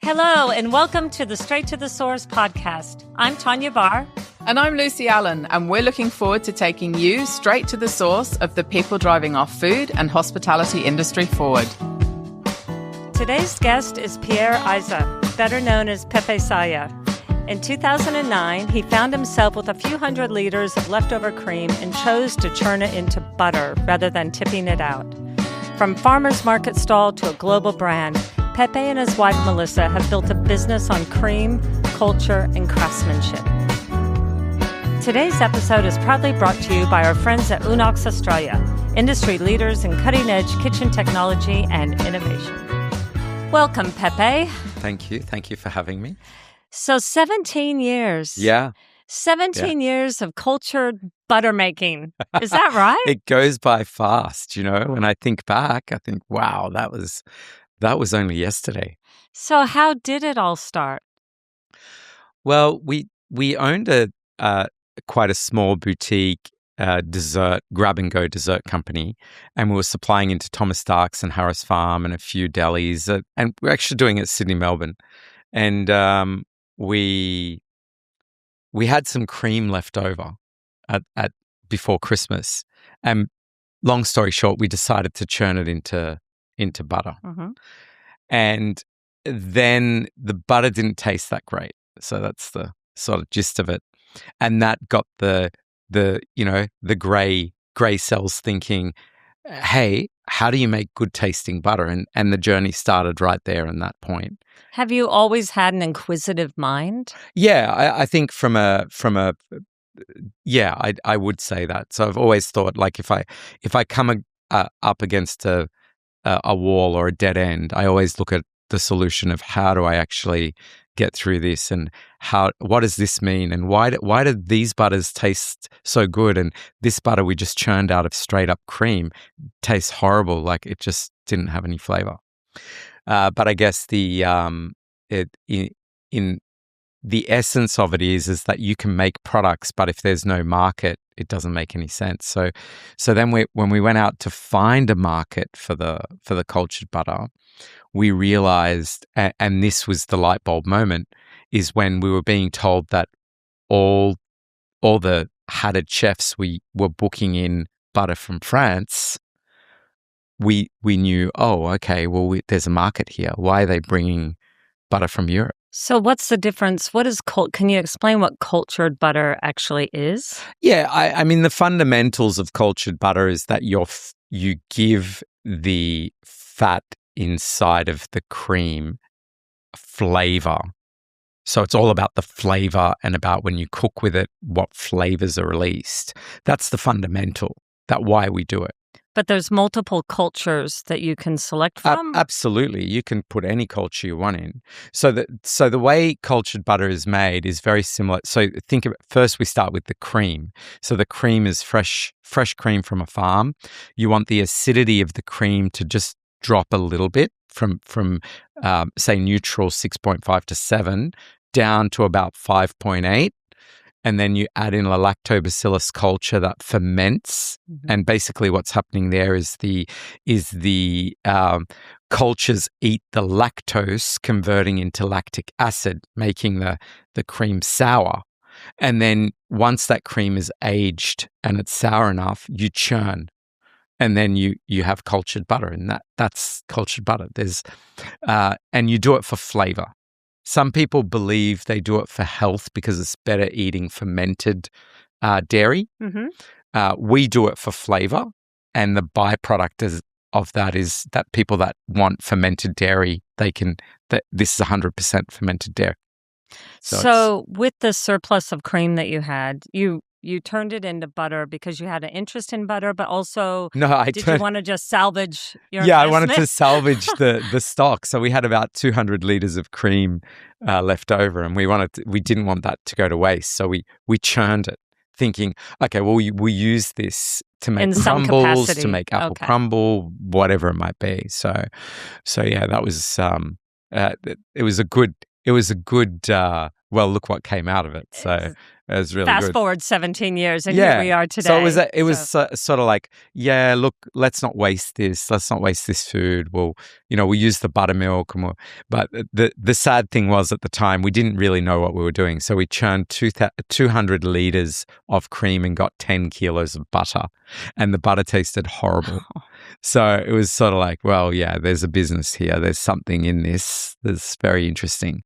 Hello, and welcome to the Straight to the Source podcast. I'm Tanya Barr. And I'm Lucy Allen, and we're looking forward to taking you straight to the source of the people driving our food and hospitality industry forward. Today's guest is Pierre Issa, better known as Pepe Saya. In 2009, he found himself with a few hundred liters of leftover cream and chose to churn it into butter rather than tipping it out. From farmer's market stall to a global brand, Pepe and his wife Melissa have built a business on cream, culture, and craftsmanship. Today's episode is proudly brought to you by our friends at Unox Australia, industry leaders in cutting-edge kitchen technology and innovation. Welcome, Pepe. Thank you. Thank you for having me. So 17 years. Yeah. 17 years of cultured butter making. Is that right? It goes by fast, you know. When I think back, I think, wow, that was only yesterday. So how did it all start? Well, we owned quite a small boutique dessert, grab-and-go dessert company, and we were supplying into Thomas Stark's and Harris Farm and a few delis, and we're actually doing it at Sydney, Melbourne. And we had some cream left over at before Christmas, and long story short, we decided to churn it into butter. Mm-hmm. And then the butter didn't taste that great. So that's the sort of gist of it. And that got the gray cells thinking, hey, how do you make good tasting butter? And the journey started right there in that point. Have you always had an inquisitive mind? Yeah, I think I would say that. So I've always thought, like, if I come up against a wall or a dead end, I always look at the solution of how do I actually get through this, and what does this mean, and why do these butters taste so good, and this butter we just churned out of straight up cream tastes horrible, like it just didn't have any flavor. But I guess the essence of it is that you can make products, but if there's no market, it doesn't make any sense. So then when we went out to find a market for the cultured butter, we realized, and this was the light bulb moment, is when we were being told that all the hatted chefs we were booking in butter from France, we knew, oh, okay, well, there's a market here. Why are they bringing butter from Europe? So what's the difference? Can you explain what cultured butter actually is? Yeah, I mean, the fundamentals of cultured butter is that you give the fat inside of the cream flavor. So it's all about the flavor and about when you cook with it, what flavors are released. That's the fundamental, that why we do it. But there's multiple cultures that you can select from? Absolutely. You can put any culture you want in. So the way cultured butter is made is very similar. So think of it, first we start with the cream. So the cream is fresh cream from a farm. You want the acidity of the cream to just drop a little bit from say neutral 6.5 to 7 down to about 5.8. And then you add in a lactobacillus culture that ferments, and basically what's happening there is the cultures eat the lactose, converting into lactic acid, making the cream sour. And then once that cream is aged and it's sour enough, you churn, and then you have cultured butter, and that's cultured butter. And you do it for flavor. Some people believe they do it for health because it's better eating fermented dairy. Mm-hmm. We do it for flavor, and the byproduct of that is that people that want fermented dairy, this is 100% fermented dairy. So with the surplus of cream that you had, you turned it into butter because you had an interest in butter, but also you want to just salvage your investment? I wanted to salvage the stock. So we had about 200 liters of cream left over, and we didn't want that to go to waste. So we churned it, thinking, okay, well, we use this to make crumbles, to make apple crumble, whatever it might be. So yeah, that was it was a good well, look what came out of it. So it was really Fast good. forward 17 years, and here we are today. So it was sort of like, yeah, look, let's not waste this. Let's not waste this food. We'll use the buttermilk. But the sad thing was at the time, we didn't really know what we were doing. So we churned 200 litres of cream and got 10 kilos of butter. And the butter tasted horrible. So it was sort of like, well, yeah, there's a business here. There's something in this that's very interesting.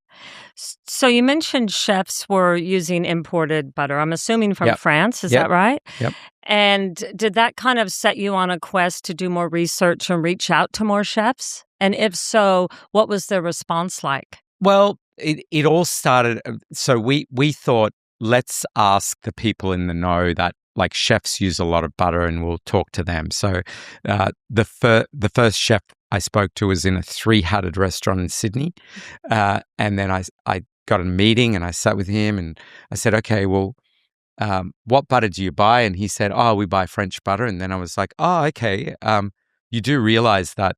So you mentioned chefs were using imported butter. I'm assuming from France. Is that right? Yep. And did that kind of set you on a quest to do more research and reach out to more chefs? And if so, what was their response like? Well, it all started. So we thought, let's ask the people in the know that like chefs use a lot of butter, and we'll talk to them. So the first chef I spoke to was in a 3-hatted restaurant in Sydney. And then I got a meeting and I sat with him and I said, okay, well, what butter do you buy? And he said, oh, we buy French butter. And then I was like, oh, okay. You do realize that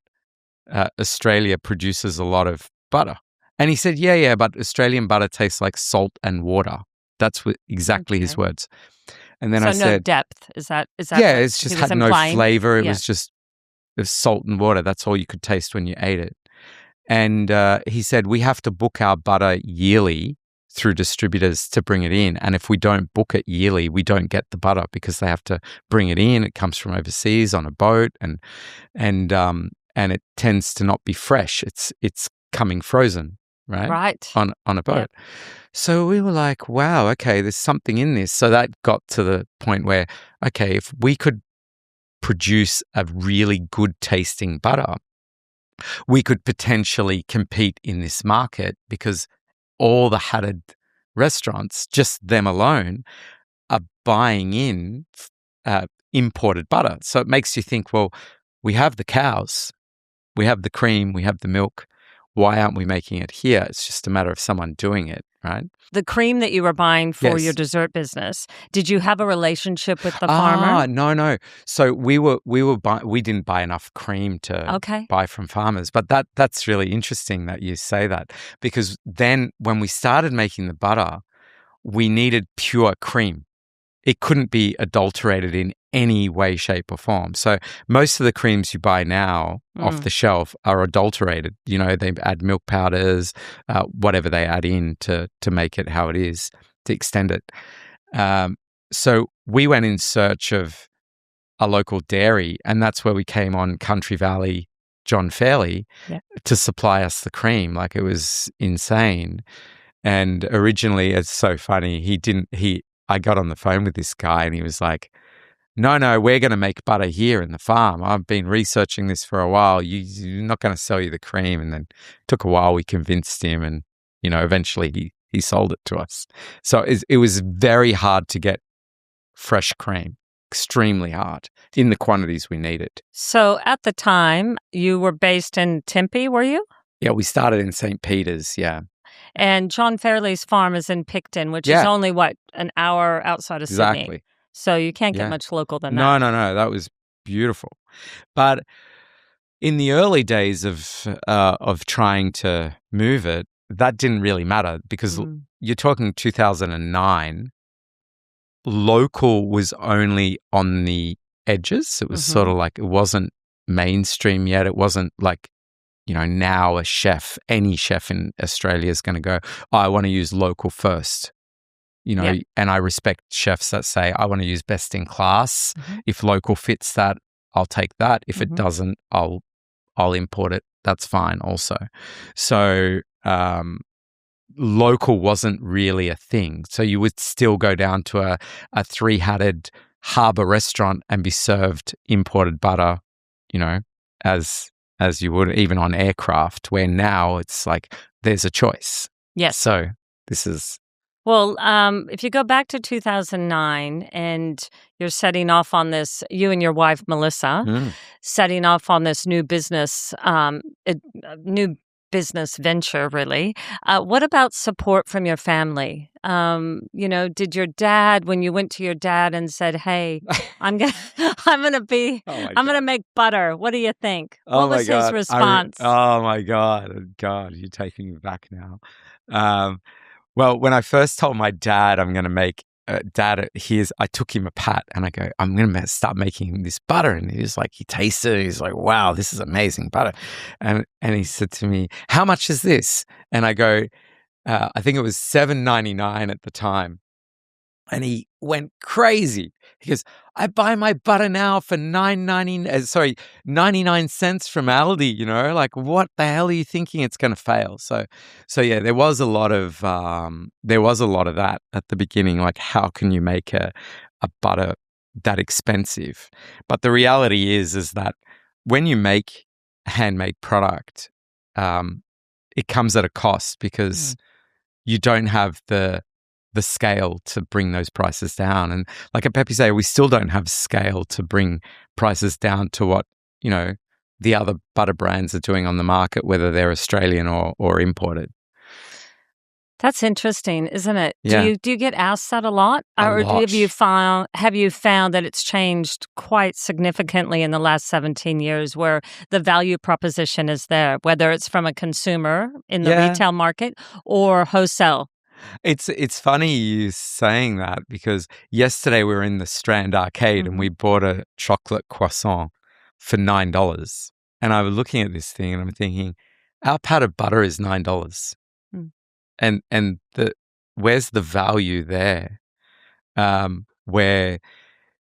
Australia produces a lot of butter. And he said, yeah, but Australian butter tastes like salt and water. That's exactly his words. And then I said, no depth. Is that? Yeah, it's just had no flavor. It was just salt and water. That's all you could taste when you ate it. And he said, we have to book our butter yearly through distributors to bring it in. And if we don't book it yearly, we don't get the butter because they have to bring it in. It comes from overseas on a boat, and it tends to not be fresh. It's coming frozen, right? On a boat. Yep. So we were like, wow, okay, there's something in this. So that got to the point where, okay, if we could produce a really good tasting butter, we could potentially compete in this market because all the hatted restaurants, just them alone, are buying in imported butter. So it makes you think, well, we have the cows, we have the cream, we have the milk. Why aren't we making it here? It's just a matter of someone doing it, right? The cream that you were buying for your dessert business, did you have a relationship with the farmer? No. So we didn't buy enough cream to buy from farmers. But that's really interesting that you say that, because then when we started making the butter, we needed pure cream. It couldn't be adulterated in any way, shape, or form. So most of the creams you buy now off the shelf are adulterated. You know, they add milk powders, whatever they add in to make it how it is, to extend it. So we went in search of a local dairy, and that's where we came on Country Valley John Fairley to supply us the cream. Like, it was insane. And originally, it's so funny, I got on the phone with this guy and he was like, no, we're going to make butter here in the farm. I've been researching this for a while. You're not going to sell you the cream. And then it took a while. We convinced him, and, eventually he sold it to us. So it was very hard to get fresh cream, extremely hard in the quantities we needed. So at the time, you were based in Tempe, were you? Yeah, we started in St. Peter's, yeah. And John Fairley's farm is in Picton, which is only, an hour outside of Sydney. Exactly. So you can't get much local than that. No. That was beautiful. But in the early days of trying to move it, that didn't really matter, because you're talking 2009. Local was only on the edges. It was sort of like, it wasn't mainstream yet. It wasn't like, now any chef in Australia is going to go, oh, I want to use local first. And I respect chefs that say, I want to use best in class. If local fits that, I'll take that. If it doesn't, I'll import it. That's fine also. So local wasn't really a thing. So you would still go down to a 3-hatted harbour restaurant and be served imported butter, as you would even on aircraft, where now it's like there's a choice. Yes. So this is... Well, if you go back to 2009 and you're setting off on this, you and your wife, Melissa, setting off on this new business venture, really. What about support from your family? Did your dad, when you went to your dad and said, "Hey, I'm gonna make butter. What do you think?" What was his response? Oh my God, you're taking me back now. Well, when I first told my dad I'm going to make I took him a pat and I go, I'm going to start making this butter. And he was like, he tasted it. He's like, wow, this is amazing butter. And he said to me, how much is this? And I go, I think it was $7.99 at the time. And he went crazy. He goes, I buy my butter now for 99 cents from Aldi, you know, like what the hell are you thinking it's going to fail? So yeah, there was a lot of that at the beginning. Like, how can you make a butter that expensive? But the reality is that when you make a handmade product, it comes at a cost because you don't have the scale to bring those prices down. And like at Pepe Saya, we still don't have scale to bring prices down to what, you know, the other butter brands are doing on the market, whether they're Australian or imported. That's interesting, isn't it? Yeah. Do you get asked that a lot? A lot. Have you found that it's changed quite significantly in the last 17 years where the value proposition is there, whether it's from a consumer in the retail market or wholesale? It's funny you saying that because yesterday we were in the Strand Arcade and we bought a chocolate croissant for $9. And I was looking at this thing and I'm thinking, our pat of butter is $9. And where's the value there? Where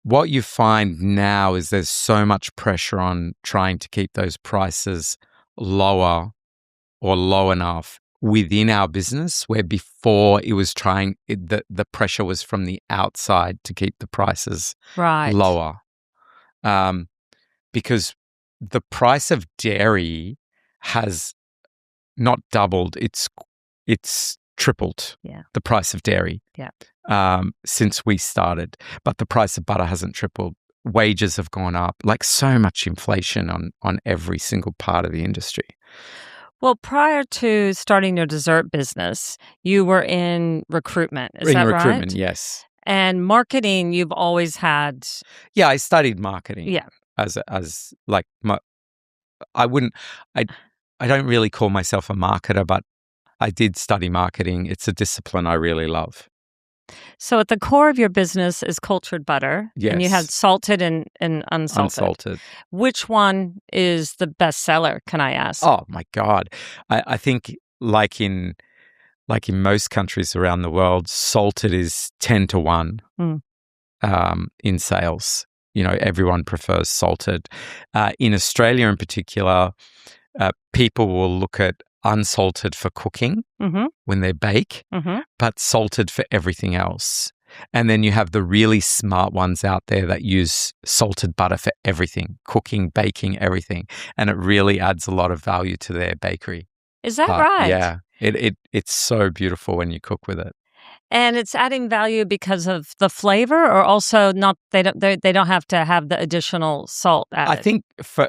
what you find now is there's so much pressure on trying to keep those prices lower or low enough within our business, where before it was the pressure was from the outside to keep the prices lower. Because the price of dairy has not doubled, it's tripled. The price of dairy since we started, but the price of butter hasn't tripled. Wages have gone up, like so much inflation on every single part of the industry. Well, prior to starting your dessert business, you were in recruitment. Is that right? In recruitment, yes. And marketing, you've always had. Yeah, I studied marketing. Yeah. As like I don't really call myself a marketer, but I did study marketing. It's a discipline I really love. So at the core of your business is cultured butter. Yes. And you have salted and unsalted. Unsalted. Which one is the best seller, can I ask? Oh, my God. I think like in most countries around the world, salted is 10 to 1 in sales. You know, everyone prefers salted. In Australia in particular, people will look at unsalted for cooking when they bake, but salted for everything else. And then you have the really smart ones out there that use salted butter for everything, cooking, baking, everything. And it really adds a lot of value to their bakery. Is that right? Yeah. It's so beautiful when you cook with it. And it's adding value because of the flavor, or also they don't have to have the additional salt added? I think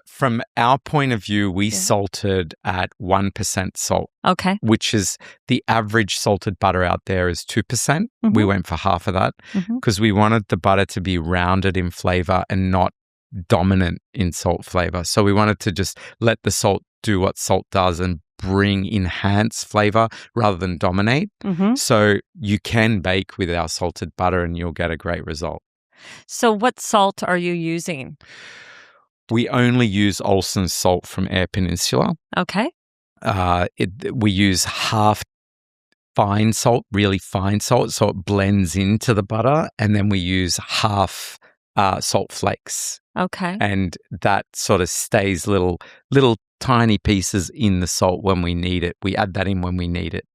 from our point of view, we salted at 1% salt. Okay. Which is the average salted butter out there is 2%. We went for half of that because we wanted the butter to be rounded in flavor and not dominant in salt flavor. So we wanted to just let the salt do what salt does and bring enhanced flavor rather than dominate. So you can bake with our salted butter and you'll get a great result. So what salt are you using? We only use Olsen's salt from Eyre Peninsula. Okay. We use half fine salt, really fine salt, so it blends into the butter, and then we use half salt flakes. Okay. And that sort of stays little tiny pieces in the salt when we need it. We add that in when we need it.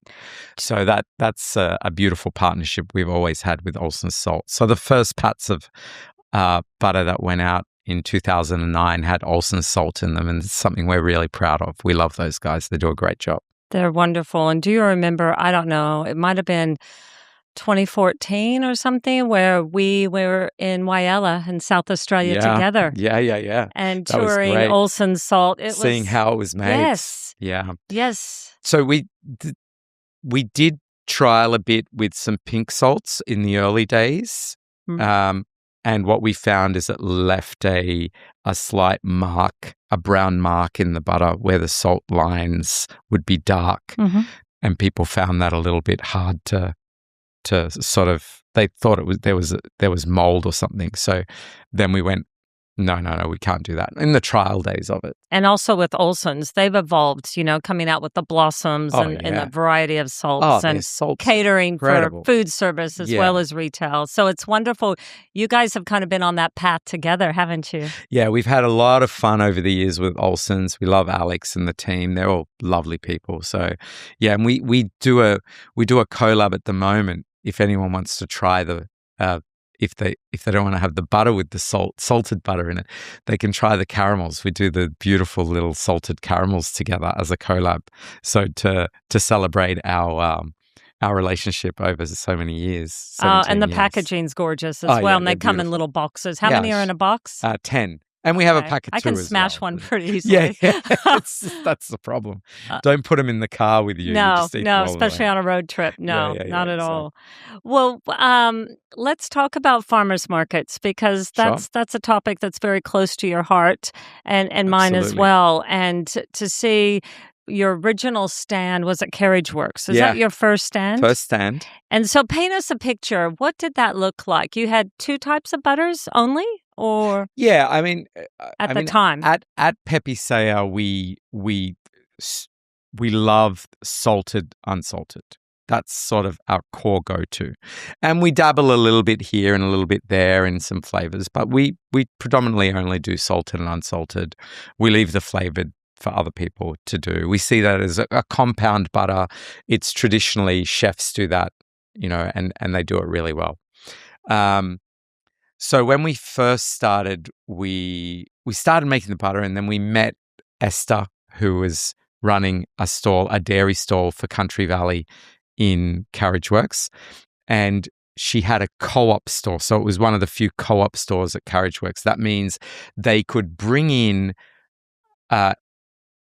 So that's a beautiful partnership we've always had with Olsen's salt. So the first pats of butter that went out in 2009 had Olsen's salt in them, and it's something we're really proud of. We love those guys. They do a great job. They're wonderful. And do you remember, I don't know, it might have been 2014 or something, where we were in Whyalla in South Australia together. Yeah. And touring Olsen's salt. Seeing how it was made. Yes. Yeah. Yes. So we did trial a bit with some pink salts in the early days. And what we found is it left a slight mark, a brown mark in the butter where the salt lines would be dark. and people found that a little bit hard to sort of. They thought there was mold or something. So then we went, no, we can't do that in the trial days of it. And also with Olsen's, they've evolved, coming out with the blossoms and the variety of salts and catering for food service as well as retail. So it's wonderful. You guys have kind of been on that path together, haven't you? Yeah, we've had a lot of fun over the years with Olsen's. We love Alex and the team. They're all lovely people. So yeah, and we do a collab at the moment. If anyone wants to try if they don't want to have the butter with the salted butter in it, they can try the caramels. We do the beautiful little salted caramels together as a collab. So to celebrate our relationship over so many years. And the packaging's gorge's as well. And they come in little boxes. How many are in a box? 10. And we have a packet too. I can smash one pretty easily. Yeah. That's the problem. Don't put them in the car with you. No, especially on a road trip. No, not at all. Well, let's talk about farmers markets, because that's a topic that's very close to your heart and mine as well. And to see your original stand was at Carriage Works. Is that your first stand? First stand. And so paint us a picture. What did that look like? You had 2 types of butters only? Or I mean, at the time at Pepe Saya, we love salted, unsalted. That's sort of our core go-to, and we dabble a little bit here and a little bit there in some flavors, but we predominantly only do salted and unsalted. We leave the flavored for other people to do. We see that as a compound butter. It's traditionally chefs do that, and they do it really well. So when we first started, we started making the butter, and then we met Esther, who was running a dairy stall for Country Valley in Carriage Works, and she had a co-op store. So it was one of the few co-op stores at Carriage Works. That means they could bring in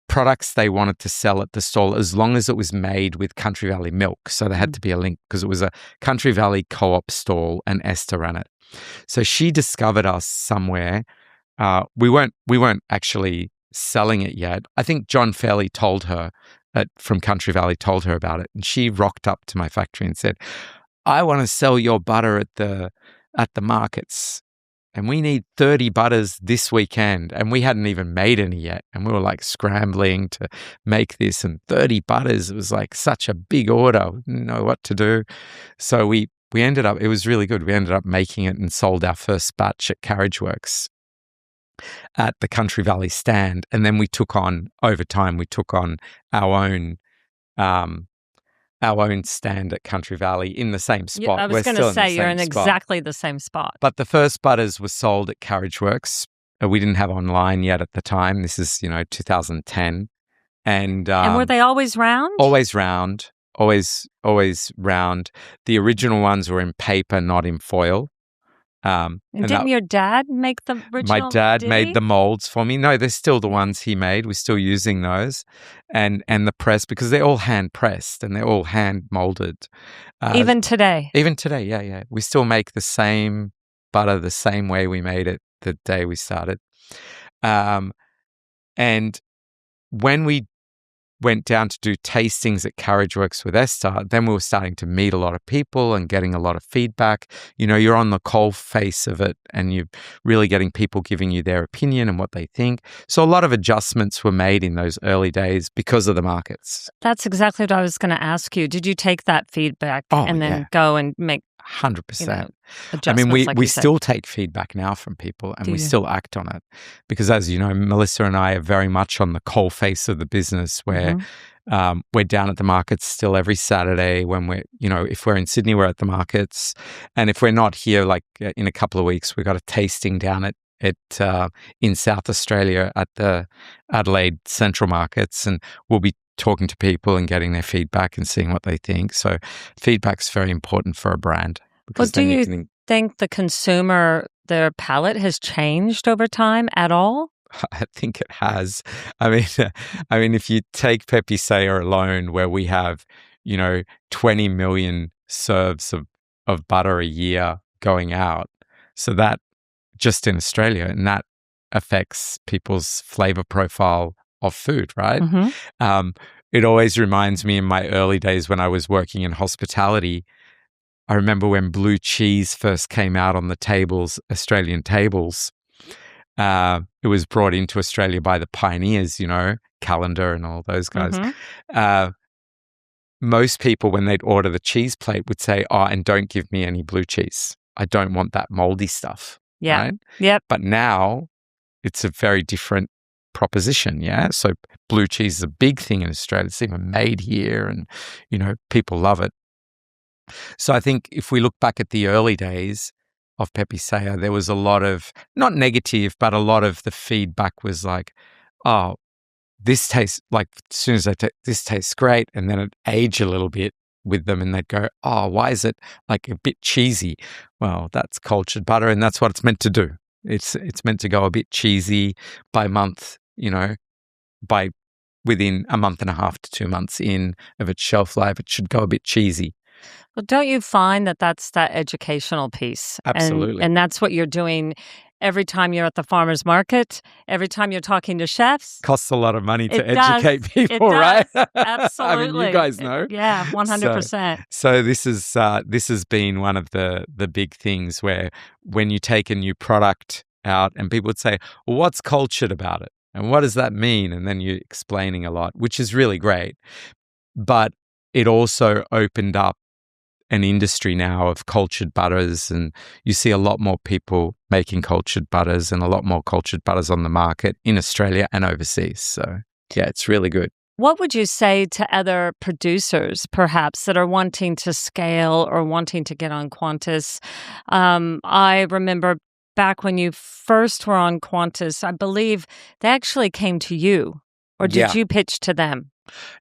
products they wanted to sell at the stall as long as it was made with Country Valley milk. So there had to be a link, because it was a Country Valley co-op stall and Esther ran it. So she discovered us somewhere. We weren't actually selling it yet. I think John Fairley told her from Country Valley told her about it, and she rocked up to my factory and said, "I want to sell your butter at the markets, and we need 30 butters this weekend." And we hadn't even made any yet, and we were like scrambling to make this, and 30 butters. It was like such a big order. We didn't know what to do, so we ended up, it was really good. We ended up making it and sold our first batch at Carriage Works at the Country Valley stand. And then over time, we took on our own stand at Country Valley in the same spot. I was going to say, you're in exactly the same spot. But the first butters were sold at Carriage Works. We didn't have online yet at the time. This is, 2010. And were they always round? Always round. Always round. The original ones were in paper, not in foil. And didn't your dad make the original? My dad made the molds for me. No, they're still the ones he made. We're still using those, and the press, because they're all hand pressed and they're all hand molded. Even today. Yeah. We still make the same butter the same way we made it the day we started. And when we went down to do tastings at Carriage Works with Esther, then we were starting to meet a lot of people and getting a lot of feedback. You're on the coal face of it, and you're really getting people giving you their opinion and what they think. So a lot of adjustments were made in those early days because of the markets. That's exactly what I was going to ask you. Did you take that feedback and then go and make 100%. I mean, we still take feedback now from people, and we still act on it, because, as you know, Melissa and I are very much on the coal face of the business, where we're down at the markets still every Saturday. When we're, if we're in Sydney, we're at the markets, and if we're not here, like in a couple of weeks, we've got a tasting down at in South Australia at the Adelaide Central Markets, and we'll be talking to people and getting their feedback and seeing what they think. So feedback's very important for a brand. Well, do you think the consumer, their palate has changed over time at all? I think it has. I mean, if you take Pepe Saya alone, where we have, 20 million serves of butter a year going out, so that just in Australia, and that affects people's flavor profile of food, right? it always reminds me in my early days when I was working in hospitality. I remember when blue cheese first came out on the tables, Australian tables. It was brought into Australia by the pioneers, Calendar and all those guys. Most people, when they'd order the cheese plate, would say, "Oh, and don't give me any blue cheese. I don't want that moldy stuff." Yeah. Right? Yep. But now it's a very different proposition. Yeah. So blue cheese is a big thing in Australia. It's even made here and, people love it. So I think if we look back at the early days of Pepe Saya, there was a lot of, not negative, but a lot of the feedback was like, "Oh, this tastes like," as soon as this tastes great. And then it aged a little bit with them and they'd go, "Oh, why is it like a bit cheesy?" Well, that's cultured butter and that's what it's meant to do. It's meant to go a bit cheesy by month, by within a month and a half to 2 months in of its shelf life, it should go a bit cheesy. Well, don't you find that that's that educational piece? Absolutely. And that's what you're doing every time you're at the farmer's market, every time you're talking to chefs. Costs a lot of money to It educate does. people, It right? does. Absolutely. I mean, you guys know. Yeah, 100%. So this has been one of the big things where when you take a new product out and people would say, "Well, what's cultured about it? And what does that mean?" And then you're explaining a lot, which is really great. But it also opened up an industry now of cultured butters, and you see a lot more people making cultured butters and a lot more cultured butters on the market in Australia and overseas. So yeah, it's really good. What would you say to other producers, perhaps, that are wanting to scale or wanting to get on Qantas? I remember back when you first were on Qantas, I believe they actually came to you, or did you pitch to them?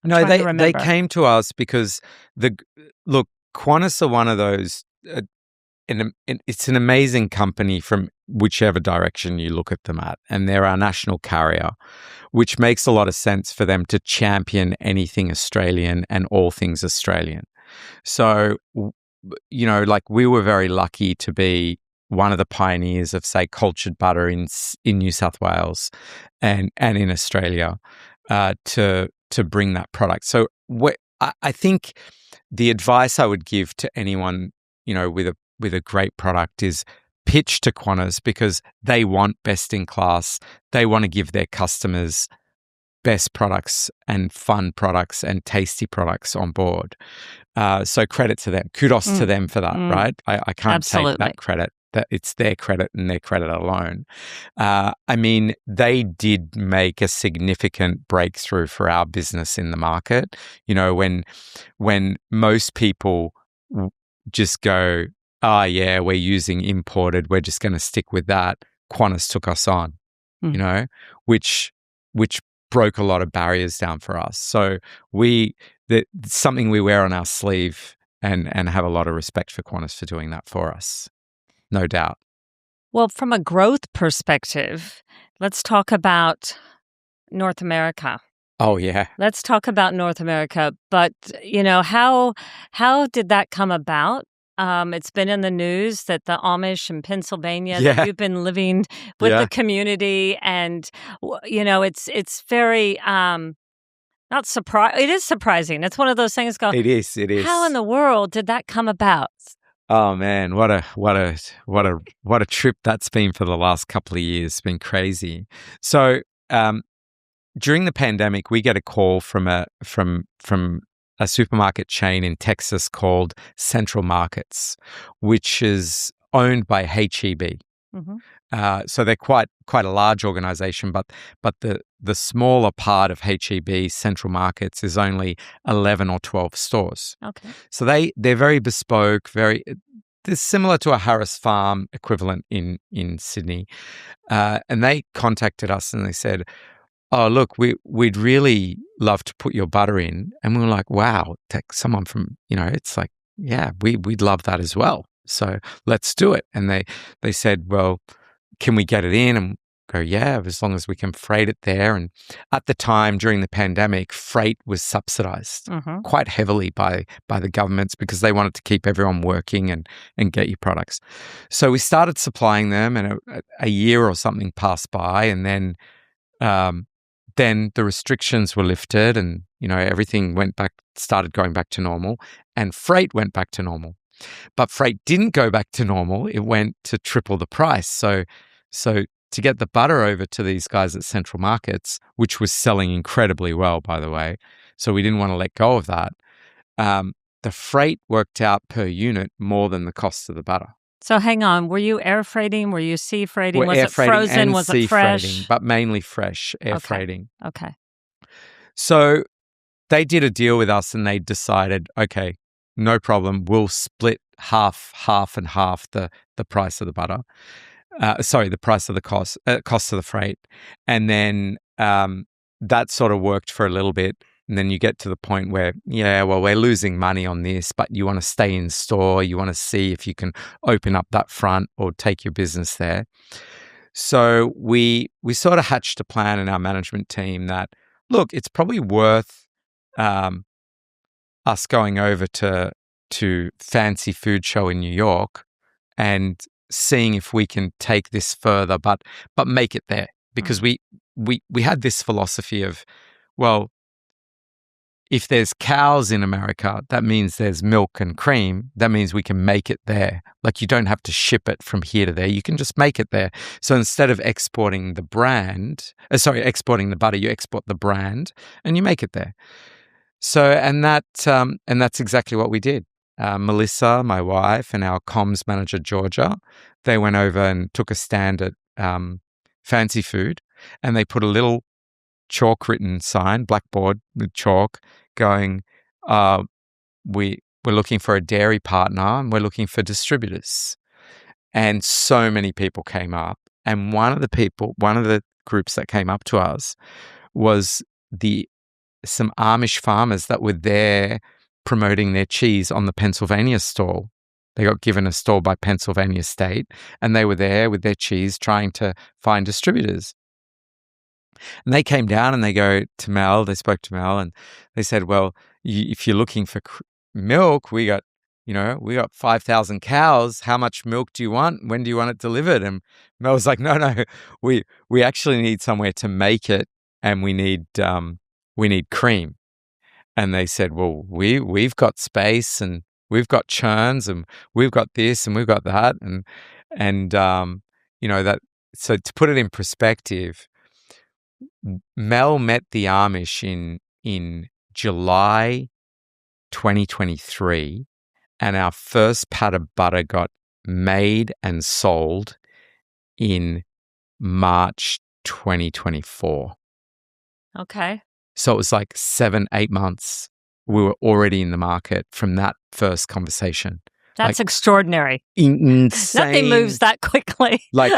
No, they came to us because look, Qantas are one of those, it's an amazing company from whichever direction you look at them at, and they're our national carrier, which makes a lot of sense for them to champion anything Australian and all things Australian. So, like we were very lucky to be one of the pioneers of, say, cultured butter in New South Wales and in Australia to bring that product. So I think the advice I would give to anyone, with a great product is pitch to Qantas because they want best in class. They want to give their customers best products and fun products and tasty products on board. So credit to them. Kudos to them for that, right? I can't take that credit. That it's their credit and their credit alone. I mean, they did make a significant breakthrough for our business in the market. When most people just go, "Oh yeah, we're using imported, we're just going to stick with that," Qantas took us on, which broke a lot of barriers down for us. So that's something we wear on our sleeve and have a lot of respect for Qantas for doing that for us. No doubt. Well, from a growth perspective, let's talk about North America. Oh, yeah. Let's talk about North America. But, how did that come about? It's been in the news that the Amish in Pennsylvania, that you've been living with the community. And, it's very not surprising. It is surprising. It's one of those things. It is. How in the world did that come about? Oh man, what a trip that's been for the last couple of years. It's been crazy. So during the pandemic, we get a call from a supermarket chain in Texas called Central Markets, which is owned by HEB. Mm-hmm. So they're quite a large organization, but the smaller part of HEB, Central Markets, is only 11 or 12 stores. Okay. So they're very bespoke, they're similar to a Harris Farm equivalent in Sydney. And they contacted us and they said, "Oh, look, we'd really love to put your butter in." And we were like, wow, someone from, it's like, yeah, we'd love that as well. So let's do it. And they said, "Well, can we get it in?" And go, "Yeah, as long as we can freight it there." And at the time during the pandemic, freight was subsidized quite heavily by the governments because they wanted to keep everyone working and get you products. So we started supplying them, and a year or something passed by, and then then the restrictions were lifted and, everything started going back to normal, and freight went back to normal. But freight didn't go back to normal. It went to triple the price. So to get the butter over to these guys at Central Markets, which was selling incredibly well, by the way, so we didn't want to let go of that, the freight worked out per unit more than the cost of the butter. So hang on, were you air freighting? Were you sea freighting? Was air it freighting frozen? and Was sea it fresh? freighting, but mainly fresh air freighting. Okay. So they did a deal with us and they decided, okay, no problem, we'll split half and half the price of the butter. The price of the cost of the freight. And then that sort of worked for a little bit. And then you get to the point where, we're losing money on this, but you want to stay in store. You want to see if you can open up that front or take your business there. So we sort of hatched a plan in our management team that, look, it's probably worth us going over to Fancy Food Show in New York and seeing if we can take this further, but make it there. Because we had this philosophy of, well, if there's cows in America, that means there's milk and cream. That means we can make it there. Like, you don't have to ship it from here to there. You can just make it there. So instead of exporting the butter, you export the brand and you make it there. So, and that's exactly what we did. Melissa, my wife, and our comms manager, Georgia, they went over and took a stand at Fancy Food, and they put a little chalk written sign, blackboard with chalk, going, we're looking for a dairy partner and we're looking for distributors. And so many people came up. And one of the groups that came up to us was some Amish farmers that were there promoting their cheese on the Pennsylvania stall. They got given a stall by Pennsylvania State, and they were there with their cheese trying to find distributors. And they came down and they spoke to Mel and they said, well, if you're looking for milk, we got 5,000 cows. How much milk do you want? When do you want it delivered? And Mel was like, no, we actually need somewhere to make it, and we need cream. And they said, well, we've got space and we've got churns and we've got this and we've got that. And that, so to put it in perspective, Mel met the Amish in July 2023, and our first pat of butter got made and sold in March 2024. Okay. So it was like 7-8 months. We were already in the market from that first conversation. That's extraordinary. Insane. Nothing moves that quickly. Like,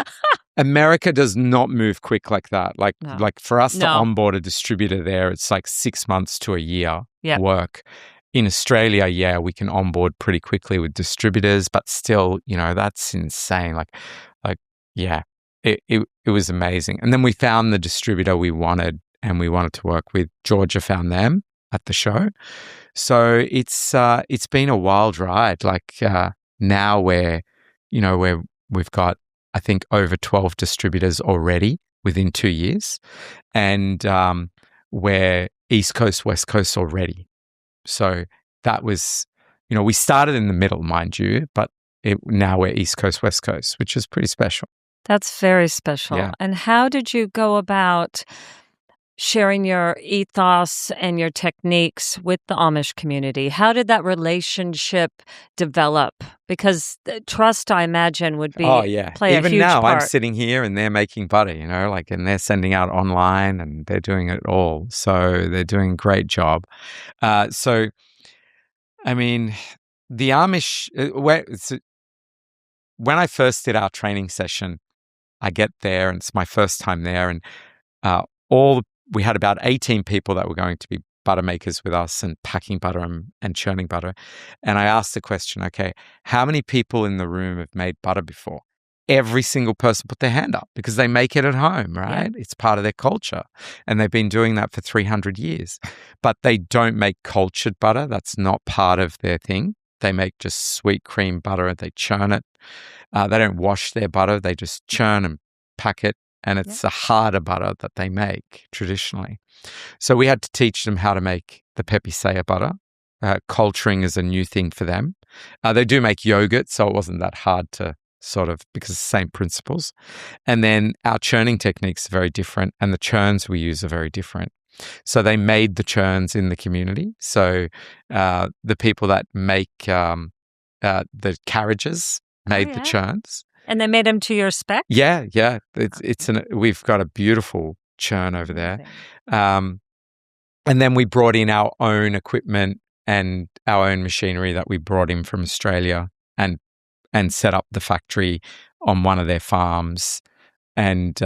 America does not move quick like that. Like for us to onboard a distributor there, it's like 6 months to a year work. In Australia, we can onboard pretty quickly with distributors, but still, that's insane. It was amazing. And then we found the distributor we wanted, and we wanted to work with. Georgia found them at the show. So it's been a wild ride. Now we've got, I think, over 12 distributors already within 2 years, and we're East Coast, West Coast already. So that was, we started in the middle, mind you, but now we're East Coast, West Coast, which is pretty special. That's very special. Yeah. And how did you go about sharing your ethos and your techniques with the Amish community? How did that relationship develop? Because trust, I imagine, would be play a huge part. Even now, I'm sitting here and they're making butter, and they're sending out online and they're doing it all. So they're doing a great job. The Amish, when I first did our training session, I get there and it's my first time there, and we had about 18 people that were going to be butter makers with us and packing butter and churning butter. And I asked the question, okay, how many people in the room have made butter before? Every single person put their hand up because they make it at home, right? Yeah. It's part of their culture. And they've been doing that for 300 years. But they don't make cultured butter. That's not part of their thing. They make just sweet cream butter and they churn it. They don't wash their butter. They just churn and pack it and it's a harder butter that they make traditionally. So we had to teach them how to make the Pepe Saya butter. Culturing is a new thing for them. They do make yogurt, so it wasn't that hard to sort of, because it's the same principles. And then our churning techniques are very different, and the churns we use are very different. So they made the churns in the community. So the people that make the carriages made the churns. And they made them to your spec? Yeah. We've got a beautiful churn over there. And then we brought in our own equipment and our own machinery that we brought in from Australia and set up the factory on one of their farms, and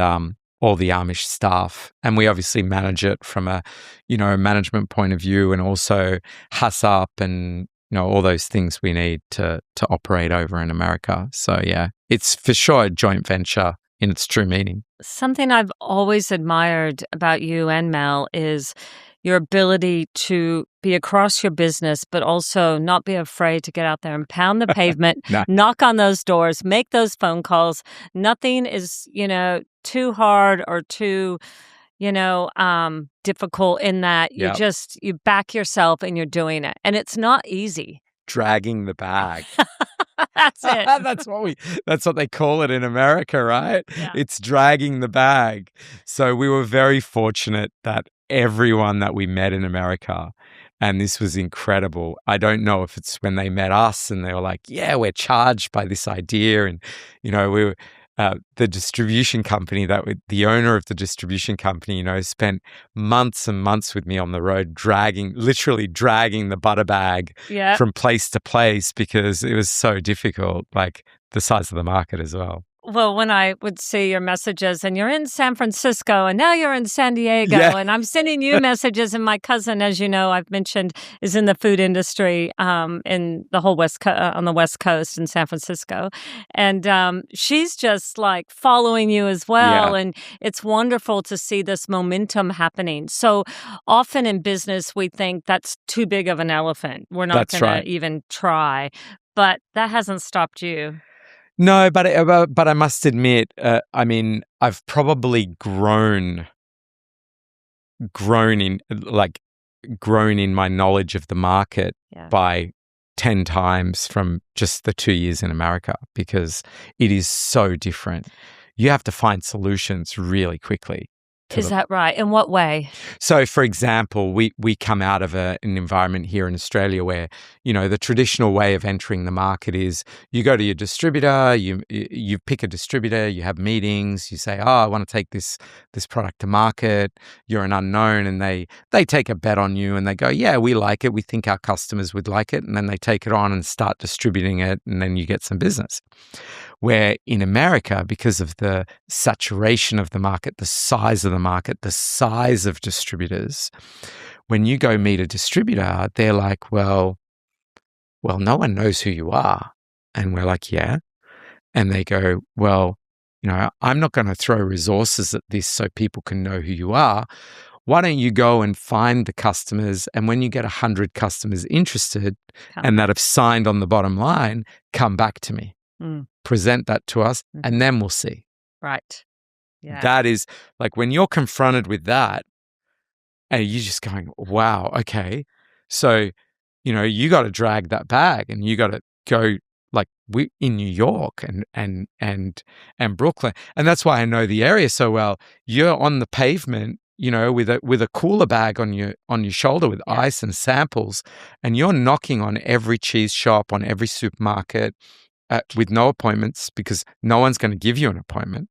all the Amish staff. And we obviously manage it from a management point of view, and also HACCP and all those things we need to operate over in America. So yeah, it's for sure a joint venture in its true meaning. Something I've always admired about you and Mel is your ability to be across your business, but also not be afraid to get out there and pound the pavement, knock on those doors, make those phone calls. Nothing is, too hard or too, difficult in that you back yourself and you're doing it. And it's not easy. Dragging the bag. That's it. That's what they call it in America, right? Yeah. It's dragging the bag. So we were very fortunate that everyone that we met in America, and this was incredible. I don't know if it's when they met us and they were like, yeah, we're charged by this idea. And, we were, the distribution company the owner of the distribution company, spent months and months with me on the road, literally dragging the butter bag from place to place, because it was so difficult, like the size of the market as well. Well, when I would see your messages and you're in San Francisco and now you're in San Diego and I'm sending you messages, and my cousin, as you know, I've mentioned, is in the food industry in the whole on the West Coast in San Francisco. And she's just like following you as well. Yeah. And it's wonderful to see this momentum happening. So often in business, we think that's too big of an elephant. We're not going to even try. But that hasn't stopped you. No, but I must admit, I've probably grown in my knowledge of the market by 10 times from just the 2 years in America, because it is so different. You have to find solutions really quickly. Is that right? In what way? So, for example, we come out of an environment here in Australia where, the traditional way of entering the market is you go to your distributor, you pick a distributor, you have meetings, you say, I want to take this product to market. You're an unknown, and they take a bet on you and they go, yeah, we like it. We think our customers would like it. And then they take it on and start distributing it, and then you get some business. Where in America, because of the saturation of the market, the size of the market, the size of distributors, when you go meet a distributor, they're like, well, no one knows who you are. And we're like, yeah. And they go, well, I'm not going to throw resources at this so people can know who you are. Why don't you go and find the customers? And when you get 100 customers interested and that have signed on the bottom line, come back to me. Present that to us, and then we'll see. Right. Yeah. That is like when you're confronted with that, and you're just going, wow, okay. So, you got to drag that bag, and you got to go like we in New York and Brooklyn. And that's why I know the area so well. You're on the pavement, with a cooler bag on your shoulder with ice and samples, and you're knocking on every cheese shop, on every supermarket, with no appointments, because no one's going to give you an appointment.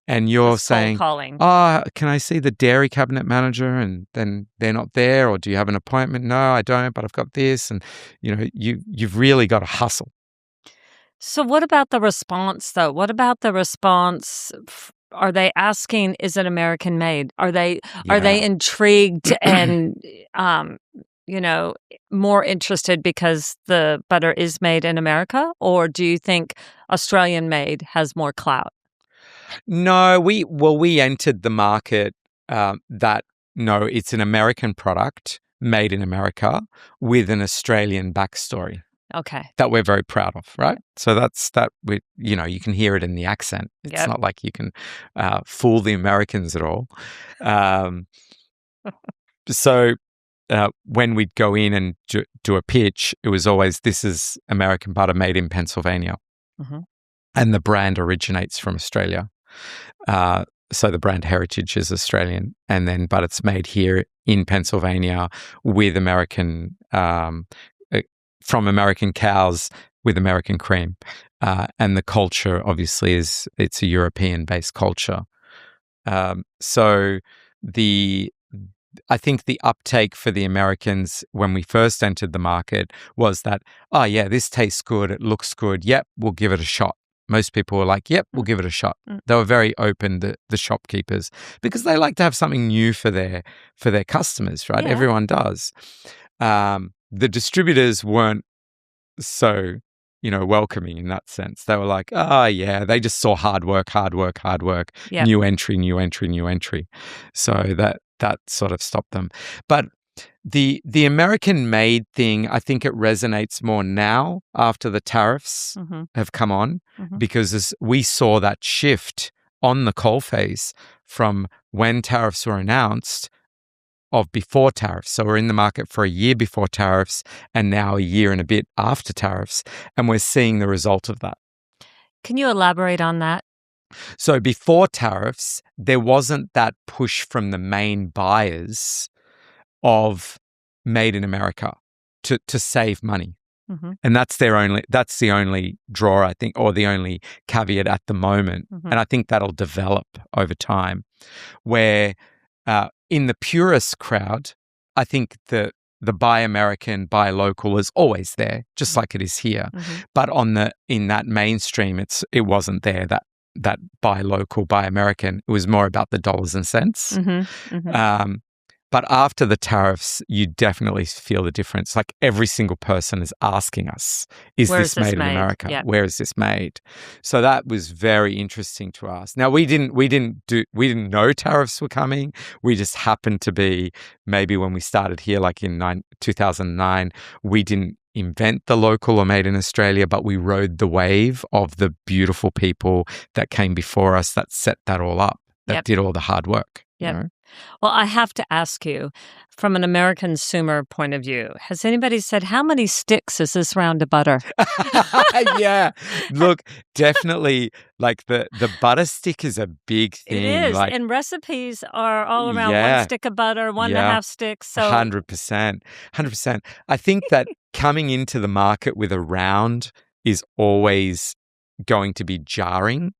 And you're saying, calling. Can I see the dairy cabinet manager? And then they're not there. Or do you have an appointment? No, I don't, but I've got this. And, you've really got to hustle. So what about the response, though? What about the response? Are they asking, is it American made? Are they intrigued and, more interested because the butter is made in America? Or do you think Australian made has more clout? No, we entered the market it's an American product made in America with an Australian backstory. Okay. that we're very proud of, right? So that's that. You can hear it in the accent. It's not like you can fool the Americans at all. So when we'd go in and do a pitch, it was always, this is American butter made in Pennsylvania, and the brand originates from Australia. So the brand heritage is Australian, but it's made here in Pennsylvania with American, from American cows with American cream. And the culture, obviously, it's a European-based culture. So I think the uptake for the Americans when we first entered the market was that, oh yeah, this tastes good, it looks good, yep, we'll give it a shot. Most people were like, yep, we'll give it a shot. They were very open, the shopkeepers, because they like to have something new for their customers, right? Yeah. Everyone does. The distributors weren't so, welcoming in that sense. They were like, oh yeah, they just saw hard work, yep. New entry. So that sort of stopped them. But the American made thing, I think it resonates more now after the tariffs have come on, because we saw that shift on the coalface from when tariffs were announced of before tariffs. So we're in the market for a year before tariffs and now a year and a bit after tariffs, and we're seeing the result of that. Can you elaborate on that? So before tariffs, there wasn't that push from the main buyers of made in America to save money. And that's the only draw, I think, or the only caveat at the moment. And I think that'll develop over time, where in the purist crowd, I think the buy American, buy local is always there, just like it is here. But in that mainstream, it wasn't there, that buy local, buy American. It was more about the dollars and cents. But after the tariffs, you definitely feel the difference. Like every single person is asking us, is this made in America? Yep. Where is this made? So that was very interesting to us. Now we didn't know tariffs were coming. We just happened to be, maybe when we started here, like in 2009, we didn't invent the local or made in Australia, but we rode the wave of the beautiful people that came before us that set that all up, that did all the hard work. Yeah. Well, I have to ask you, from an American consumer point of view, has anybody said, how many sticks is this round of butter? Yeah. Look, definitely, like the butter stick is a big thing. It is. Like, and recipes are all around 1 stick of butter, 1.5 sticks. So 100%. I think that coming into the market with a round is always going to be jarring.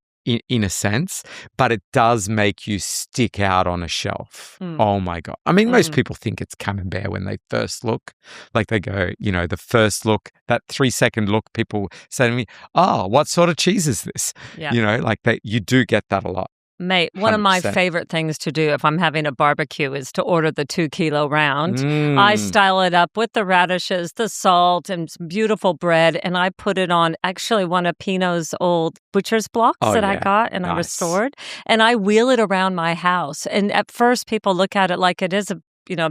In a sense, but it does make you stick out on a shelf. Oh my God. I mean, most people think it's camembert when they first look. Like they go, the first look, that 3-second look, people say to me, oh, what sort of cheese is this? Yeah. You do get that a lot. Mate, one 100%. Of my favorite things to do if I'm having a barbecue is to order the 2-kilo round. I style it up with the radishes, the salt, and some beautiful bread, and I put it on actually one of Pino's old butcher's blocks that I got and I restored, and I wheel it around my house. And at first, people look at it like it is a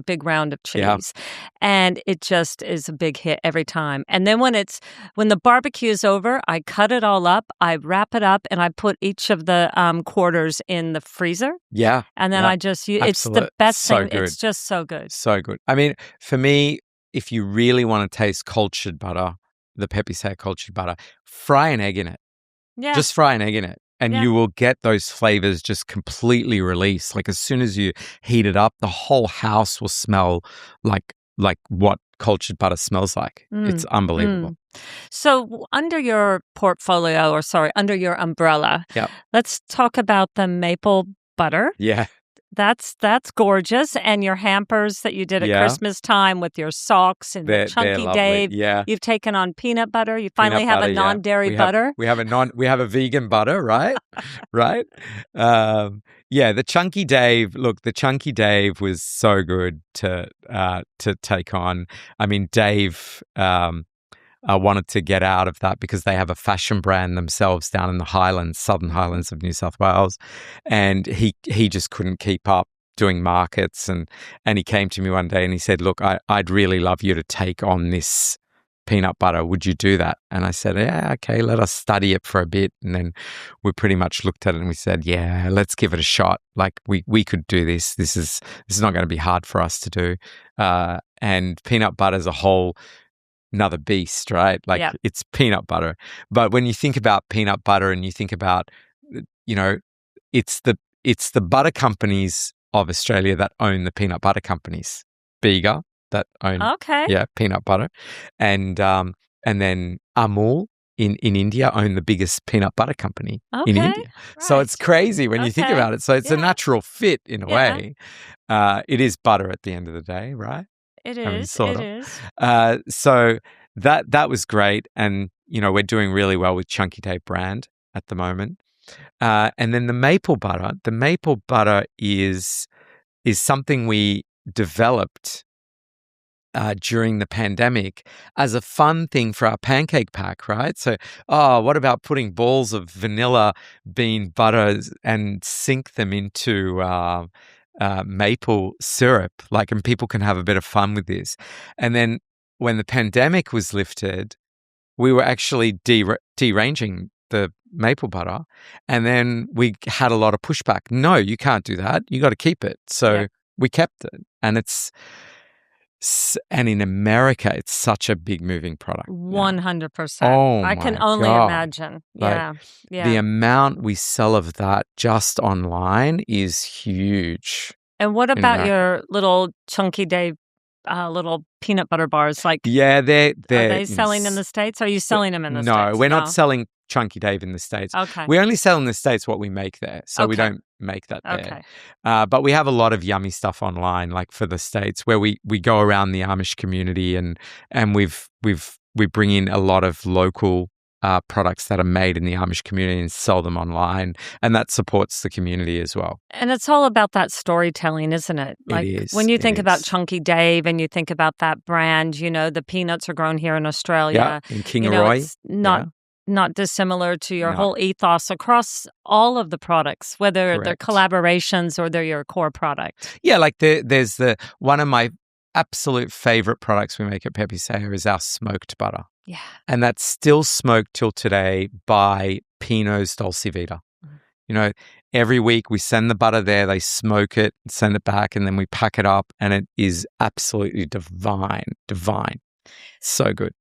big round of cheese. And it just is a big hit every time. And then when the barbecue is over, I cut it all up, I wrap it up, and I put each of the quarters in the freezer. Yeah. And then I just use it's the best thing. Good. It's just so good. So good. I mean, for me, if you really want to taste cultured butter, the Pepe Saya cultured butter, fry an egg in it. Yeah. Just fry an egg in it. And you will get those flavors just completely released. Like as soon as you heat it up, the whole house will smell like what cultured butter smells like. It's unbelievable. So under your portfolio, under your umbrella, let's talk about the maple butter. Yeah. That's gorgeous. And your hampers that you did at Christmas time with your socks and Chunky Dave. Yeah. You've taken on peanut butter. You finally have a non-dairy butter. We have a vegan butter, right? Right? The Chunky Dave, look, the Chunky Dave was so good to take on. I mean, Dave wanted to get out of that because they have a fashion brand themselves down in the Highlands, Southern Highlands of New South Wales. And he just couldn't keep up doing markets. And he came to me one day and he said, look, I'd really love you to take on this peanut butter. Would you do that? And I said, yeah, okay, let us study it for a bit. And then we pretty much looked at it and we said, yeah, let's give it a shot. Like we could do this. This is not going to be hard for us to do. And peanut butter is a whole another beast, right? Like it's peanut butter. But when you think about peanut butter and you think about, it's the butter companies of Australia that own the peanut butter companies. Bega that own peanut butter, and then Amul in India own the biggest peanut butter company in India. Right. So it's crazy when you think about it. So it's a natural fit in a way. It is butter at the end of the day, right? It is. Sort of. So that was great, and we're doing really well with Chunky Day brand at the moment. And then the maple butter is something we developed during the pandemic as a fun thing for our pancake pack, right? So, what about putting balls of vanilla bean butter and sink them into maple syrup, and people can have a bit of fun with this. And then when the pandemic was lifted, we were actually deranging the maple butter, and then we had a lot of pushback. No, you can't do that. You got to keep it. So we kept it, and and in America, it's such a big moving product. 100%. Oh, I can only imagine. Yeah. The amount we sell of that just online is huge. And what about your little Chunky Day little peanut butter bars? Are they selling in the States? Are you selling them in the States? No, we're not selling Chunky Dave in the States. Okay. We only sell in the States what we make there. So we don't make that there. But we have a lot of yummy stuff online, like for the States, where we go around the Amish community and we bring in a lot of local products that are made in the Amish community and sell them online. And that supports the community as well. And it's all about that storytelling, isn't it? It is. When you think about Chunky Dave and you think about that brand, the peanuts are grown here in Australia. Yeah, in Kingaroy. It's not dissimilar to your whole ethos across all of the products, whether they're collaborations or they're your core product. Yeah, there's one of my absolute favorite products we make at Pepe Saya is our smoked butter. Yeah. And that's still smoked till today by Pino's Dolce Vita. Every week we send the butter there, they smoke it, send it back, and then we pack it up, and it is absolutely divine. So good.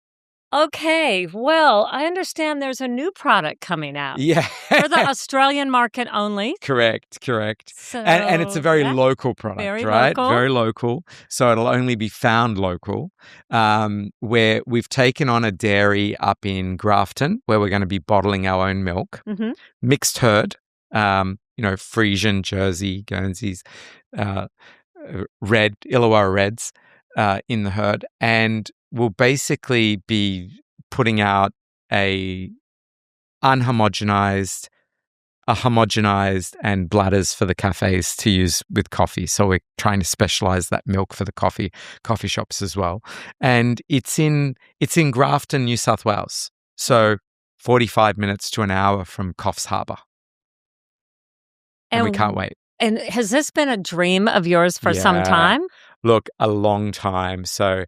Okay, well, I understand there's a new product coming out. Yeah. For the Australian market only. Correct. So, and it's a very local product, right? Local. Very local. So it'll only be found local. Where we've taken on a dairy up in Grafton, where we're going to be bottling our own milk. Mm-hmm. Mixed herd, Frisian, Jersey, Guernseys, red, Illawarra Reds in the herd. And we'll basically be putting out a homogenized, and bladders for the cafes to use with coffee. So we're trying to specialize that milk for the coffee shops as well. And it's in Grafton, New South Wales. So 45 minutes to an hour from Coffs Harbour. And we can't wait. And has this been a dream of yours for some time? Look, a long time. So,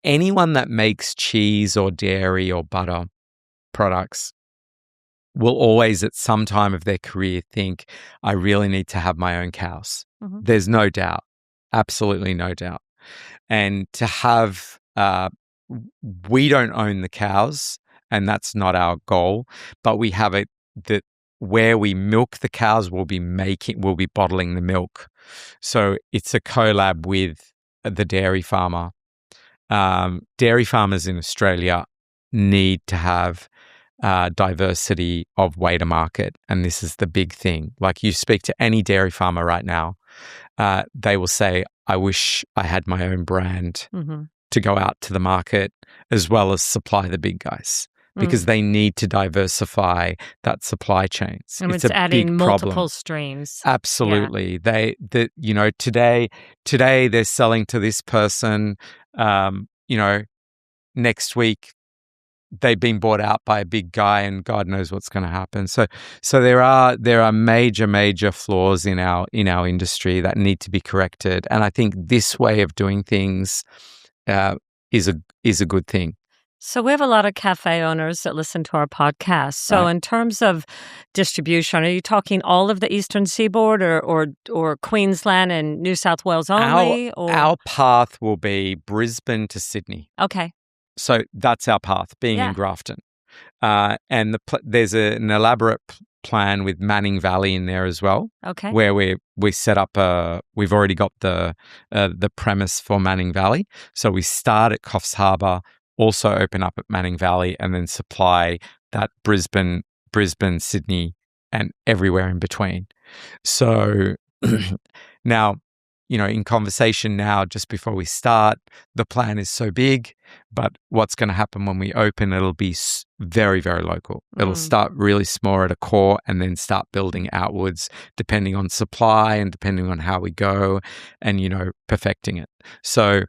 anyone that makes cheese or dairy or butter products will always at some time of their career think, I really need to have my own cows. Mm-hmm. There's no doubt. Absolutely no doubt. And to have, we don't own the cows, and that's not our goal, but we have it that where we milk the cows, we'll be bottling the milk. So it's a collab with the dairy farmer. Dairy farmers in Australia need to have diversity of way to market. And this is the big thing. Like, you speak to any dairy farmer right now, they will say, I wish I had my own brand to go out to the market as well as supply the big guys. Because they need to diversify that supply chain. And it's adding multiple streams. Absolutely. Yeah. Today they're selling to this person. Next week they've been bought out by a big guy, and God knows what's going to happen. So there are major flaws in our industry that need to be corrected. And I think this way of doing things is a good thing. So we have a lot of cafe owners that listen to our podcast. So Right. in terms of distribution, are you talking all of the Eastern Seaboard or Queensland and New South Wales only? Our path will be Brisbane to Sydney. Okay. So that's our path, being in Grafton. And there's an elaborate plan with Manning Valley in there as well. Okay. Where we set up we've already got the premise for Manning Valley. So we start at Coffs Harbour, also open up at Manning Valley, and then supply that Brisbane, Sydney, and everywhere in between. So now, in conversation now, just before we start, the plan is so big, but what's going to happen when we open, it'll be very, very local. It'll start really small at a core and then start building outwards, depending on supply and depending on how we go and, perfecting it. So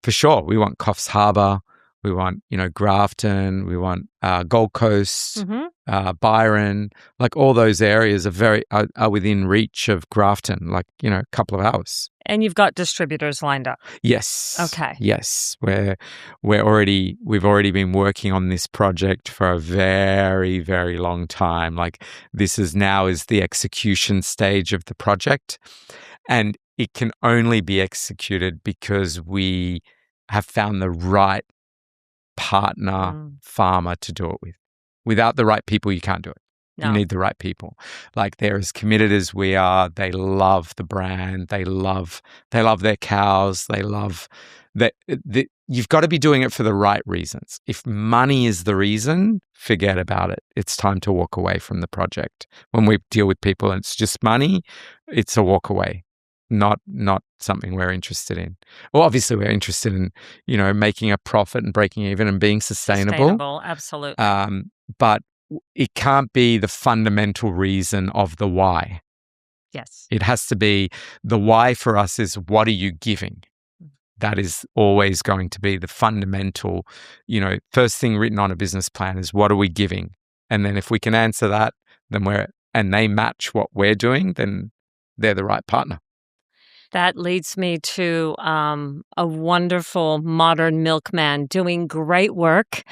for sure, we want Coffs Harbour. We want, Grafton. We want Gold Coast, Byron. Like all those areas are within reach of Grafton. Like a couple of hours. And you've got distributors lined up. Yes. Okay. Yes, we've already been working on this project for a very, very long time. Like this is the execution stage of the project, and it can only be executed because we have found the right partner farmer to do it with. Without the right people, you can't do it. No. You need the right people. Like they're as committed as we are. They love the brand. They love their cows. They love that. You've got to be doing it for the right reasons. If money is the reason, forget about it. It's time to walk away from the project. When we deal with people and it's just money, it's a walk away. Not something we're interested in. Well, obviously we're interested in, making a profit and breaking even and being sustainable. Absolutely. But it can't be the fundamental reason of the why. Yes. It has to be the why for us is what are you giving? That is always going to be the fundamental, first thing written on a business plan is what are we giving? And then if we can answer that, and they match what we're doing, then they're the right partner. That leads me to a wonderful modern milkman doing great work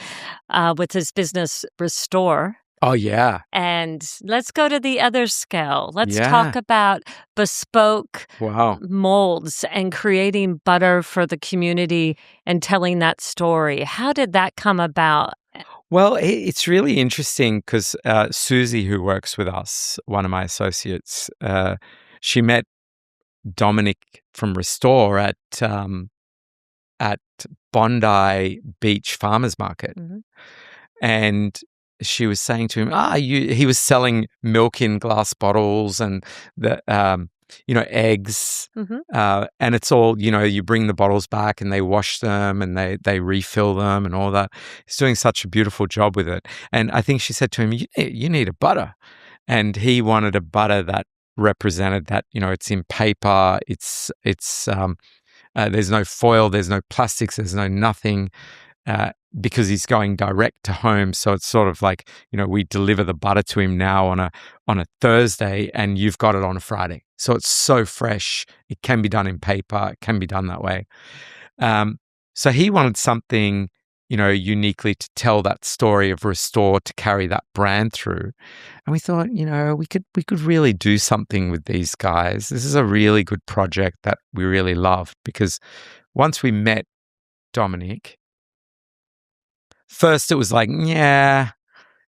with his business Restore. Oh, yeah. And let's go to the other scale. Let's talk about bespoke molds and creating butter for the community and telling that story. How did that come about? Well, it's really interesting because Susie, who works with us, one of my associates, she met Dominic from Restore at Bondi Beach Farmers Market, and she was saying to him, he was selling milk in glass bottles and the eggs, and it's all you bring the bottles back and they wash them and they refill them and all that. He's doing such a beautiful job with it, and I think she said to him, "You need a butter," and he wanted a butter that represented that it's in paper, it's there's no foil, there's no plastics, there's no nothing, because he's going direct to home. So it's sort of like we deliver the butter to him now on a Thursday and you've got it on a Friday, so it's so fresh. It can be done in paper, it can be done that way. So he wanted something uniquely to tell that story of Restore, to carry that brand through. And we thought, we could really do something with these guys. This is a really good project that we really loved, because once we met Dominic, first it was like,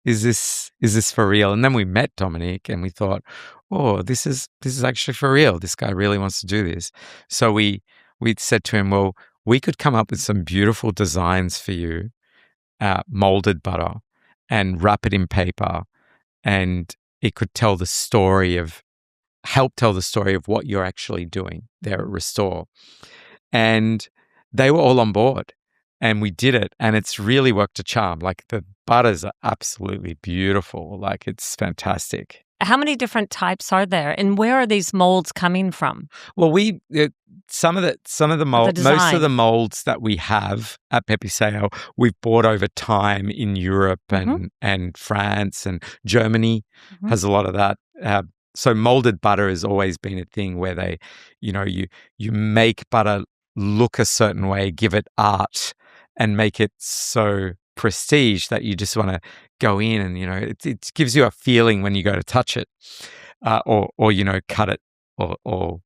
is this for real? And then we met Dominic and we thought, oh, this is actually for real. This guy really wants to do this. So we said to him, well, we could come up with some beautiful designs for you, molded butter, and wrap it in paper, and it could help tell the story of what you're actually doing there at Restore. And they were all on board, and we did it, and it's really worked a charm. Like the butters are absolutely beautiful. Like it's fantastic. How many different types are there, and where are these molds coming from? Well, some of the molds, most of the molds that we have at Pepe Saya, we've bought over time in Europe and France, and Germany has a lot of that. So molded butter has always been a thing where they, you make butter look a certain way, give it art, and make it so prestige that you just want to go in and, it gives you a feeling when you go to touch it, or cut it or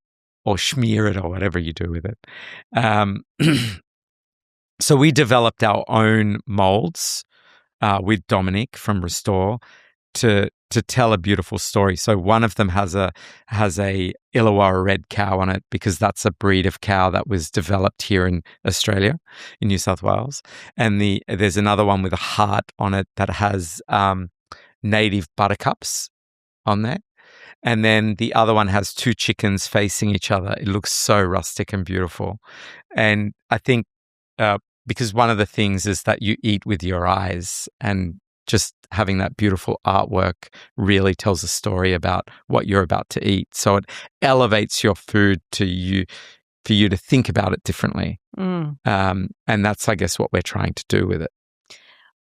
smear it or whatever you do with it. So we developed our own molds with Dominic from Restore to tell a beautiful story. So one of them has a Illawarra red cow on it because that's a breed of cow that was developed here in Australia, in New South Wales. And there's another one with a heart on it that has native buttercups on there. And then the other one has two chickens facing each other. It looks so rustic and beautiful. And I think because one of the things is that you eat with your eyes, and just having that beautiful artwork really tells a story about what you're about to eat. So it elevates your food for you to think about it differently. And that's, I guess, what we're trying to do with it.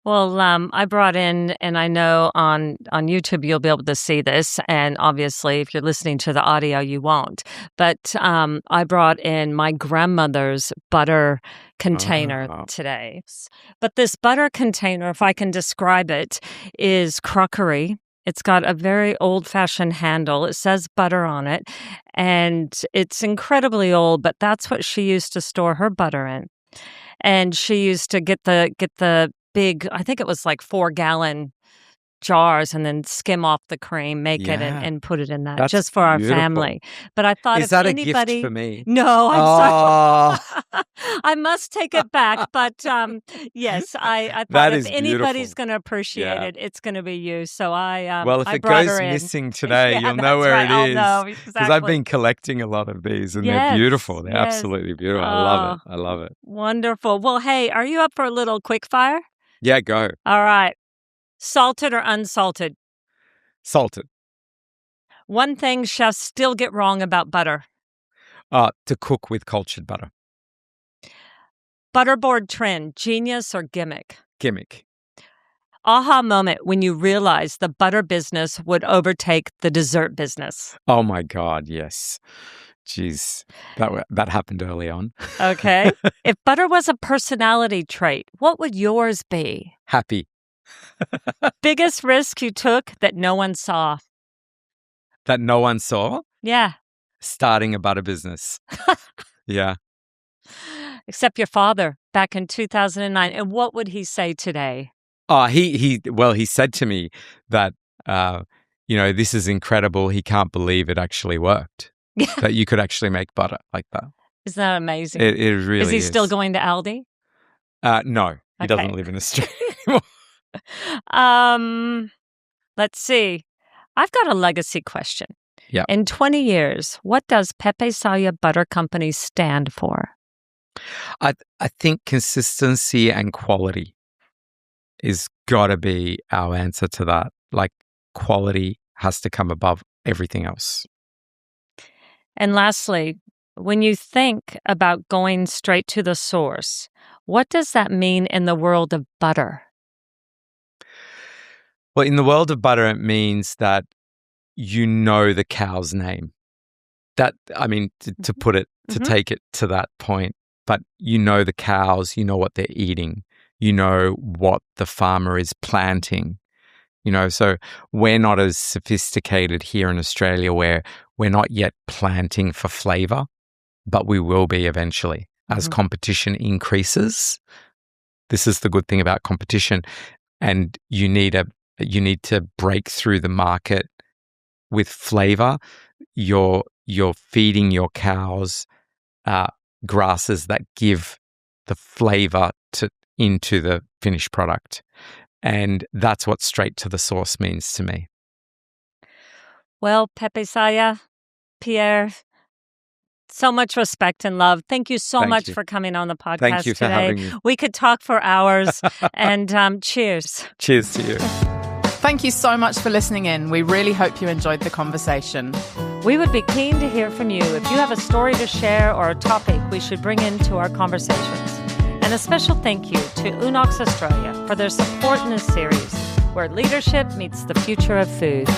Well, I brought in, and I know on YouTube you'll be able to see this, and obviously if you're listening to the audio, you won't. But I brought in my grandmother's butter container today. But this butter container, if I can describe it, is crockery. It's got a very old-fashioned handle. It says butter on it, and it's incredibly old, but that's what she used to store her butter in. And she used to get the big, I think it was like 4-gallon jars, and then skim off the cream, make it and put it in that. That's just for our family. But I thought, is that a gift for me? No, I'm sorry. I must take it back. But yes, I thought if anybody's going to appreciate it, it's going to be you. So well, if it goes missing today, you'll know where it is. I'll know, because I've been collecting a lot of these, and they're beautiful. They're absolutely beautiful. I love it. Wonderful. Well, hey, are you up for a little quick fire? Yeah, go. All right. Salted or unsalted? Salted. One thing chefs still get wrong about butter. To cook with cultured butter. Butterboard trend, genius or gimmick? Gimmick. Aha moment when you realized the butter business would overtake the dessert business. Oh my God, yes. Jeez, that happened early on. Okay. If butter was a personality trait, what would yours be? Happy. Biggest risk you took that no one saw? That no one saw? Yeah. Starting a butter business. Yeah. Except your father back in 2009. And what would he say today? He said to me that, this is incredible. He can't believe it actually worked. That you could actually make butter like that. Isn't that amazing? It really is. Is he still going to Aldi? No, he doesn't live in Australia anymore. Let's see. I've got a legacy question. Yeah. In 20 years, what does Pepe Saya Butter Company stand for? I think consistency and quality is got to be our answer to that. Like, quality has to come above everything else. And lastly, when you think about going straight to the source, what does that mean in the world of butter? Well, in the world of butter, it means that you know the cow's name. To put it, to take it to that point, but you know the cows, you know what they're eating, you know what the farmer is planting. So we're not as sophisticated here in Australia, where we're not yet planting for flavor, but we will be eventually as competition increases. This is the good thing about competition. And you need to break through the market with flavor. You're feeding your cows grasses that give the flavor into the finished product. And that's what straight to the source means to me. Well, Pepe Saya, Pierre, so much respect and love. Thank you so much for coming on the podcast today. Thank you for having me. We could talk for hours. And cheers. Cheers to you. Thank you so much for listening in. We really hope you enjoyed the conversation. We would be keen to hear from you. If you have a story to share or a topic we should bring into our conversations. And a special thank you to Unox Australia for their support in this series, where leadership meets the future of food.